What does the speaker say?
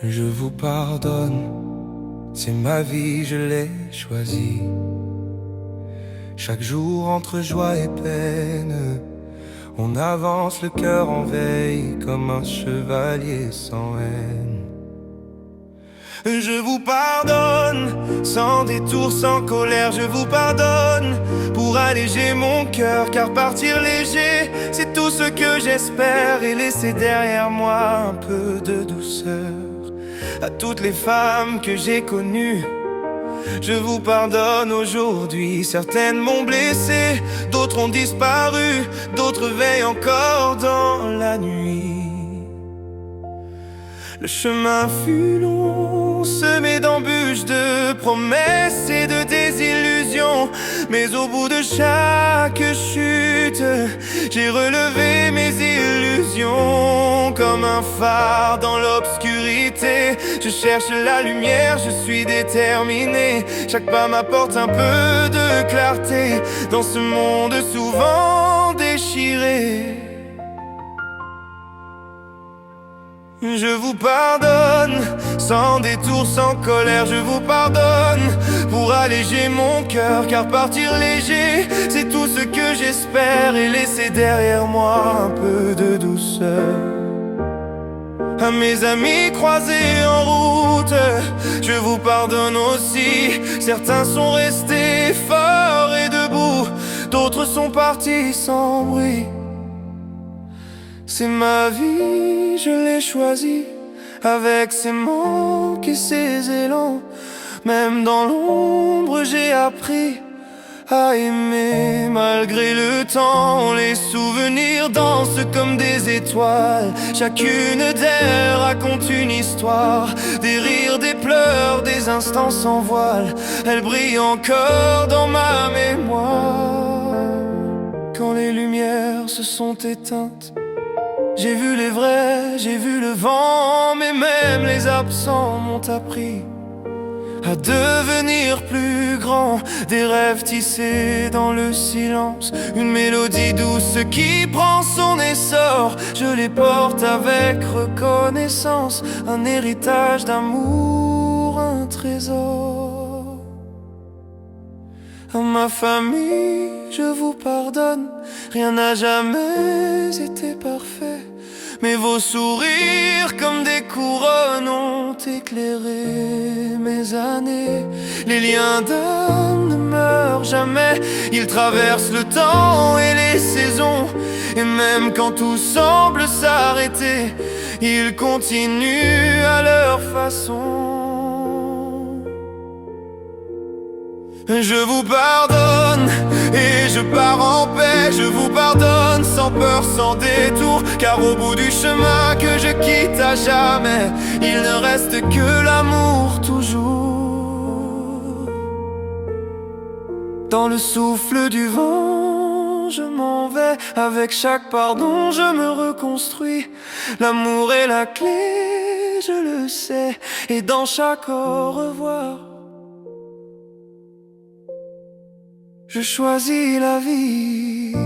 Je vous pardonne, c'est ma vie, je l'ai choisie. Chaque jour entre joie et peine, on avance le cœur en veille comme un chevalier sans haine. Je vous pardonne, sans détour, sans colère, je vous pardonne pour alléger mon cœur, car partir léger, c'est tout ce que j'espère, et laisser derrière moi un peu de douceur. À toutes les femmes que j'ai connues, je vous pardonne aujourd'hui. Certaines m'ont blessé, d'autres ont disparu, d'autres veillent encore dans la nuit. Le chemin fut long, semé d'embûches, de promesses et de désillusions. Mais au bout de chaque chute, j'ai relevé mes illusions. Comme un phare dans l'obscurité, je cherche la lumière, je suis déterminé. Chaque pas m'apporte un peu de clarté dans ce monde souvent déchiré. Je vous pardonne, sans détour, sans colère, je vous pardonne pour alléger mon cœur, car partir léger, c'est tout ce que j'espère, et laisser derrière moi un peu de douceur. À mes amis croisés en route, je vous pardonne aussi. Certains sont restés forts et debout, d'autres sont partis sans bruit. C'est ma vie, je l'ai choisie, avec ses manques et ses élans. Même dans l'ombre, j'ai appris à aimer malgré le temps. Les souvenirs dansent comme des étoiles, chacune d'elles raconte une histoire. Des rires, des pleurs, des instants sans voile, elles brillent encore dans ma mémoire. Quand les lumières se sont éteintes, j'ai vu les vrais, j'ai vu le vent, mais même les absents m'ont appris à devenir plus grand. Des rêves tissés dans le silence, une mélodie douce qui prend son essor. Je les porte avec reconnaissance, un héritage d'amour, un trésor. À ma famille, je vous pardonne, rien n'a jamais été parfait. Mais vos sourires comme des couronnes ont éclairé mes années. Les liens d'âme ne meurent jamais, ils traversent le temps et les saisons. Et même quand tout semble s'arrêter, ils continuent à leur façon. Je vous pardonne et je pars en paix. Je vous pardonne sans peur, sans détour, car au bout du chemin que je quitte à jamais, il ne reste que l'amour toujours. Dans le souffle du vent, je m'en vais. Avec chaque pardon, je me reconstruis. L'amour est la clé, je le sais. Et dans chaque au revoir, je choisis la vie.